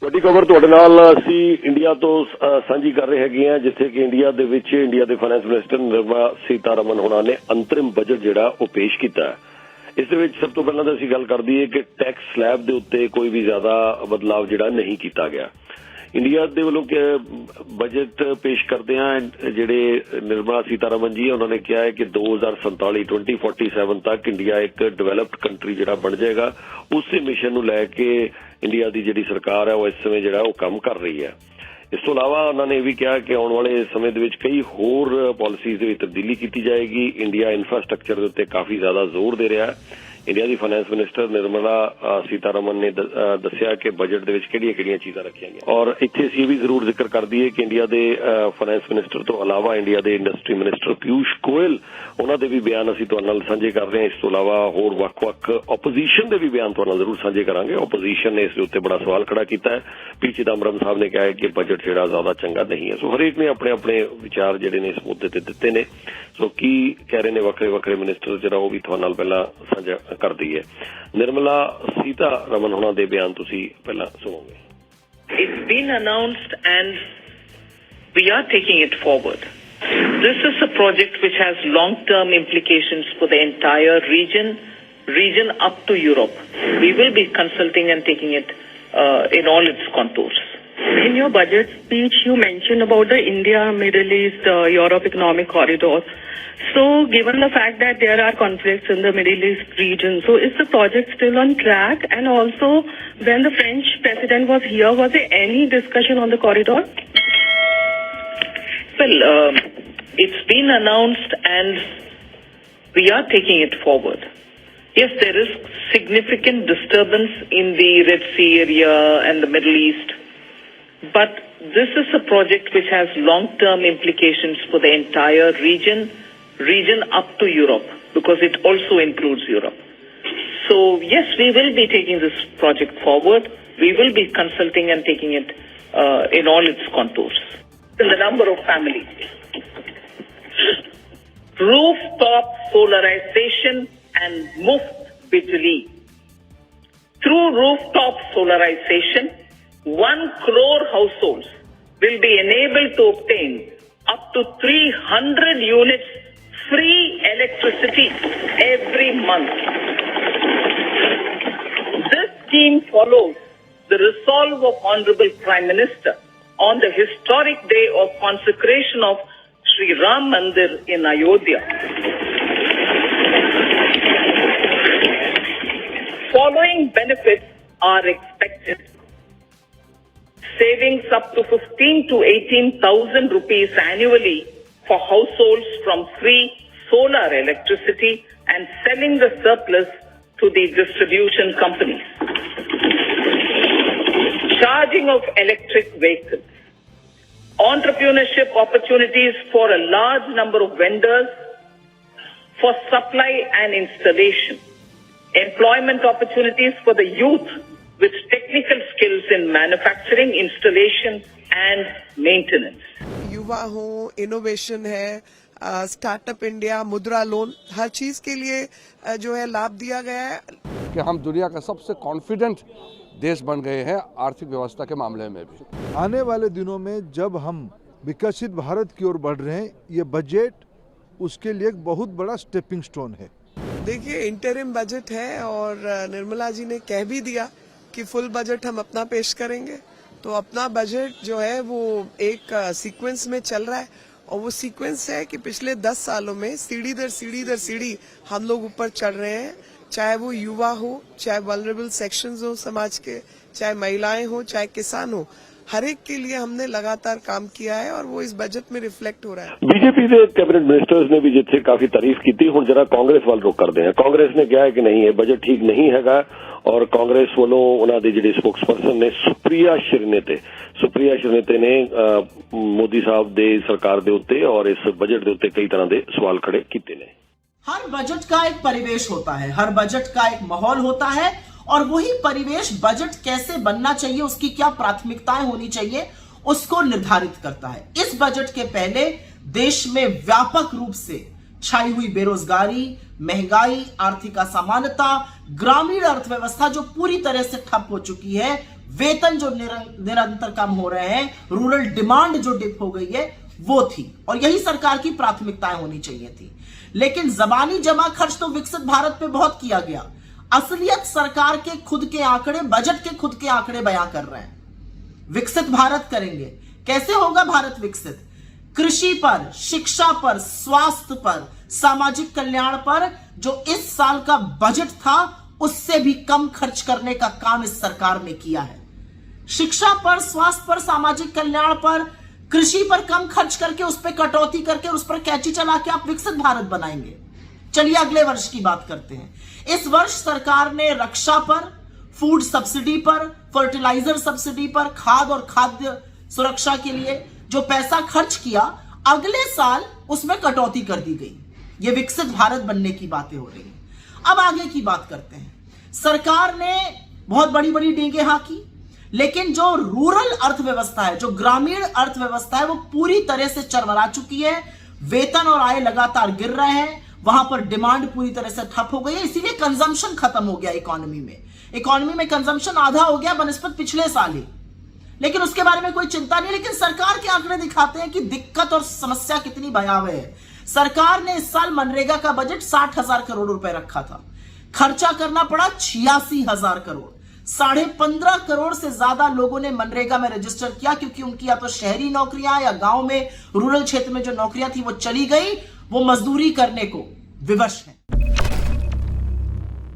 ਵੱਡੀ ਖਬਰ ਤੁਹਾਡੇ ਨਾਲ ਅਸੀਂ ਇੰਡੀਆ ਤੋਂ ਸਾਂਝੀ ਕਰ ਰਹੇ ਹੈਗੇ ਆ, ਜਿੱਥੇ ਕਿ ਇੰਡੀਆ ਦੇ ਵਿੱਚ ਇੰਡੀਆ ਦੇ ਫਾਈਨੈਂਸ ਮਿਨਿਸਟਰ ਨਿਰਮਲਾ ਸੀਤਾਰਮਨ ਹੋਣਾ ਨੇ ਅੰਤਰਿਮ ਬਜਟ ਜਿਹੜਾ ਉਹ ਪੇਸ਼ ਕੀਤਾ। ਇਸ ਦੇ ਵਿੱਚ ਸਭ ਤੋਂ ਪਹਿਲਾਂ ਤਾਂ ਅਸੀਂ ਗੱਲ ਕਰ ਦਈਏ ਕਿ ਟੈਕਸ ਸਲੈਬ ਦੇ ਉੱਤੇ ਕੋਈ ਵੀ ਜ਼ਿਆਦਾ ਬਦਲਾਵ ਜਿਹੜਾ ਨਹੀਂ ਕੀਤਾ ਗਿਆ। ਇੰਡੀਆ ਦੇ ਵੱਲੋਂ ਬਜਟ ਪੇਸ਼ ਕਰਦਿਆਂ ਜਿਹੜੇ ਨਿਰਮਲਾ ਸੀਤਾਰਮਨ ਜੀ ਉਹਨਾਂ ਨੇ ਕਿਹਾ ਹੈ ਕਿ 2047 ਤੱਕ ਇੰਡੀਆ ਇੱਕ ਡਿਵੈਲਪਡ ਕੰਟਰੀ ਜਿਹੜਾ ਬਣ ਜਾਏਗਾ। ਉਸੇ ਮਿਸ਼ਨ ਨੂੰ ਲੈ ਕੇ ਇੰਡੀਆ ਦੀ ਜਿਹੜੀ ਸਰਕਾਰ ਹੈ ਉਹ ਇਸ ਸਮੇਂ ਜਿਹੜਾ ਉਹ ਕੰਮ ਕਰ ਰਹੀ ਹੈ। ਇਸ ਤੋਂ ਇਲਾਵਾ ਉਹਨਾਂ ਨੇ ਇਹ ਵੀ ਕਿਹਾ ਕਿ ਆਉਣ ਵਾਲੇ ਸਮੇਂ ਦੇ ਵਿੱਚ ਕਈ ਹੋਰ ਪਾਲਿਸੀਜ਼ ਦੇ ਵਿੱਚ ਤਬਦੀਲੀ ਕੀਤੀ ਜਾਏਗੀ। ਇੰਡੀਆ ਇਨਫਰਾਸਟ੍ਰਕਚਰ ਦੇ ਉੱਤੇ ਕਾਫੀ ਜ਼ਿਆਦਾ ਜ਼ੋਰ ਦੇ ਰਿਹਾ ਹੈ। ਇੰਡੀਆ ਦੀ ਫਾਈਨੈਂਸ ਮਿਨਿਸਟਰ ਨਿਰਮਲਾ ਸੀਤਾਰਮਨ ਨੇ ਦੱਸਿਆ ਕਿ ਬਜਟ ਦੇ ਵਿੱਚ ਕਿਹੜੀਆਂ ਚੀਜ਼ਾਂ ਰੱਖੀਆਂ ਗਈਆਂ। ਔਰ ਇੱਥੇ ਅਸੀਂ ਇਹ ਵੀ ਜ਼ਰੂਰ ਜ਼ਿਕਰ ਕਰ ਦਈਏ ਕਿ ਇੰਡੀਆ ਦੇ ਫਾਈਨੈਂਸ ਮਿਨਿਸਟਰ ਤੋਂ ਇਲਾਵਾ ਇੰਡੀਆ ਦੇ ਇੰਡਸਟਰੀ ਮਿਨਿਸਟਰ ਪਿਊਸ਼ ਗੋਇਲ ਉਹਨਾਂ ਦੇ ਵੀ ਬਿਆਨ ਅਸੀਂ ਤੁਹਾਡੇ ਨਾਲ ਸਾਂਝੇ ਕਰ ਰਹੇ ਹਾਂ। ਇਸ ਤੋਂ ਇਲਾਵਾ ਹੋਰ ਵੱਖ-ਵੱਖ ਆਪੋਜੀਸ਼ਨ ਦੇ ਵੀ ਬਿਆਨ ਤੁਹਾਡੇ ਨਾਲ ਜ਼ਰੂਰ ਸਾਂਝੇ ਕਰਾਂਗੇ। ਆਪੋਜੀਸ਼ਨ ਨੇ ਇਸ ਦੇ ਉੱਤੇ ਬੜਾ ਸਵਾਲ ਖੜਾ ਕੀਤਾ ਹੈ। ਪੀ ਚਿਦੰਬਰਮ ਸਾਹਿਬ ਨੇ ਕਿਹਾ ਹੈ ਕਿ ਬਜਟ ਜਿਹੜਾ ਜ਼ਿਆਦਾ ਚੰਗਾ ਨਹੀਂ ਹੈ। ਸੋ ਹਰੇਕ ਨੇ ਆਪਣੇ ਆਪਣੇ ਵਿਚਾਰ ਜਿਹੜੇ ਨੇ ਇਸ ਮੁੱਦੇ ਤੇ ਦਿੱਤੇ ਨੇ। ਸੋ ਕੀ ਕਹਿ ਰਹੇ ਨੇ ਵੱਖਰੇ ਮਿਨਿਸਟਰ ਜਿਹੜਾ ਉਹ ਵੀ ਤੁਹਾਡੇ ਨਾਲ ਪਹਿਲਾਂ ਸਾਂਝਾ ਕਰ ਦਈਏ। ਨਿਰਮਲਾ ਸੀਤਾਰਮਨ ਹੋਣਾ ਦੇ ਬਿਆਨ ਤੁਸੀਂ ਪਹਿਲਾਂ ਸੁਣੋਗੇ। It's been announced and we are taking it forward. This is a project which has long-term implications for the entire region up to Europe. We will be consulting and taking it in all its contours. In your budget speech, you mentioned about the India, Middle East, Europe economic corridor. So, given the fact that there are conflicts in the Middle East region, so is the project still on track? And also, when the French president was here, was there any discussion on the corridor? Well, it's been announced and we are taking it forward. Yes, there is significant disturbance in the Red Sea area and the Middle East. But this is a project which has long-term implications for the entire region up to Europe, because it also includes Europe. So, yes, we will be taking this project forward. We will be consulting and taking it in all its contours. In the number of families. Rooftop solarization and Muft Bijli. Through rooftop solarization, 1 crore households will be enabled to obtain up to 300 units free electricity every month. This scheme follows the resolve of Honorable Prime Minister on the historic day of consecration of Sri Ram Mandir in Ayodhya. Following benefits are expected. Savings up to 15 to 18,000 rupees annually for households from free solar electricity and selling the surplus to the distribution companies. Charging of electric vehicles. Entrepreneurship opportunities for a large number of vendors for supply and installation. Employment opportunities for the youth with technical skills in manufacturing, installation and maintenance. युवा हो, innovation है, startup India, मुद्रा loan, हर चीज के लिए जो है लाभ दिया गया है कि हम दुनिया का सबसे कॉन्फिडेंट देश बन गए हैं आर्थिक व्यवस्था के मामले में भी। आने वाले दिनों में जब हम विकसित भारत की ओर बढ़ रहे हैं, ये बजट उसके लिए एक बहुत बड़ा स्टेपिंग स्टोन है। देखिए, इंटरिम बजट है और निर्मला जी ने कह भी दिया कि फुल बजट हम अपना पेश करेंगे। तो अपना बजट जो है वो एक सीक्वेंस में चल रहा है और वो सीक्वेंस है कि पिछले 10 सालों में सीढ़ी दर सीढ़ी हम लोग ऊपर चढ़ रहे हैं। चाहे वो युवा हो, चाहे वल्नरेबल सेक्शंस हो समाज के, चाहे महिलाएं हो, चाहे किसान हो, हर एक के लिए हमने लगातार काम किया है और वो इस बजट में रिफ्लेक्ट हो रहा है। बीजेपी के कैबिनेट मिनिस्टर्स ने भी जिथे काफी तारीफ की थी, हुण जरा कांग्रेस वाल रुख करते हैं। कांग्रेस ने कहा है कि नहीं, ये बजट ठीक नहीं हैगा और कांग्रेस वालों उन्होंने दी जिहड़ी स्पोक्सपर्सन ने सुप्रिया श्रीनेते ने मोदी साहब दे सरकार दे उत्ते और इस बजट दे उत्ते कई तरह के सवाल खड़े कीते ने। हर बजट का एक परिवेश होता है, हर बजट का एक माहौल होता है और वही परिवेश बजट कैसे बनना चाहिए, उसकी क्या प्राथमिकताएं होनी चाहिए, उसको निर्धारित करता है। इस बजट के पहले देश में व्यापक रूप से छाई हुई बेरोजगारी, महंगाई, आर्थिक असमानता, ग्रामीण अर्थव्यवस्था जो पूरी तरह से ठप हो चुकी है, वेतन जो निरंतर कम हो रहे हैं, रूरल डिमांड जो डिप हो गई है, वो थी और यही सरकार की प्राथमिकताएं होनी चाहिए थी। लेकिन जबानी जमा खर्च तो विकसित भारत पे बहुत किया गया, असलियत सरकार के खुद के आंकड़े, बजट के खुद के आंकड़े बयां कर रहे हैं। विकसित भारत करेंगे, कैसे होगा भारत विकसित? कृषि पर, शिक्षा पर, स्वास्थ्य पर, सामाजिक कल्याण पर जो इस साल का बजट था उससे भी कम खर्च करने का काम इस सरकार ने किया है। शिक्षा पर, स्वास्थ्य पर, सामाजिक कल्याण पर, कृषि पर कम खर्च करके उस पर कटौती करके उस पर कैंची चला के आप विकसित भारत बनाएंगे। चलिए अगले वर्ष की बात करते हैं। इस वर्ष सरकार ने रक्षा पर, फूड सब्सिडी पर, फर्टिलाइजर सब्सिडी पर, खाद और खाद्य सुरक्षा के लिए जो पैसा खर्च किया, अगले साल उसमें कटौती कर दी गई। ये विकसित भारत बनने की बातें हो रही हैं। अब आगे की बात करते हैं। सरकार ने बहुत बड़ी बड़ी डींगे हाँकी, लेकिन जो रूरल अर्थव्यवस्था है, जो ग्रामीण अर्थव्यवस्था है, वो पूरी तरह से चरमरा चुकी है। वेतन और आय लगातार गिर रहे हैं, वहां पर डिमांड पूरी तरह से ठप हो गई है, इसीलिए कंजम्पशन खत्म हो गया इकोनॉमी में। इकोनॉमी में कंजम्पशन आधा हो गया बनस्पत पिछले साल ही, लेकिन उसके बारे में कोई चिंता नहीं। लेकिन सरकार के आंकड़े दिखाते हैं कि दिक्कत और समस्या कितनी भयावह है। सरकार ने इस साल मनरेगा का बजट 60,000 करोड़ रुपए रखा था, खर्चा करना पड़ा 86,000 करोड़। 15.5 करोड़ से ज्यादा लोगों ने मनरेगा में रजिस्टर किया, क्योंकि उनकी या तो शहरी नौकरियां या गांव में रूरल क्षेत्र में जो नौकरियां थी वो चली गई, वो मजदूरी करने को विवश है।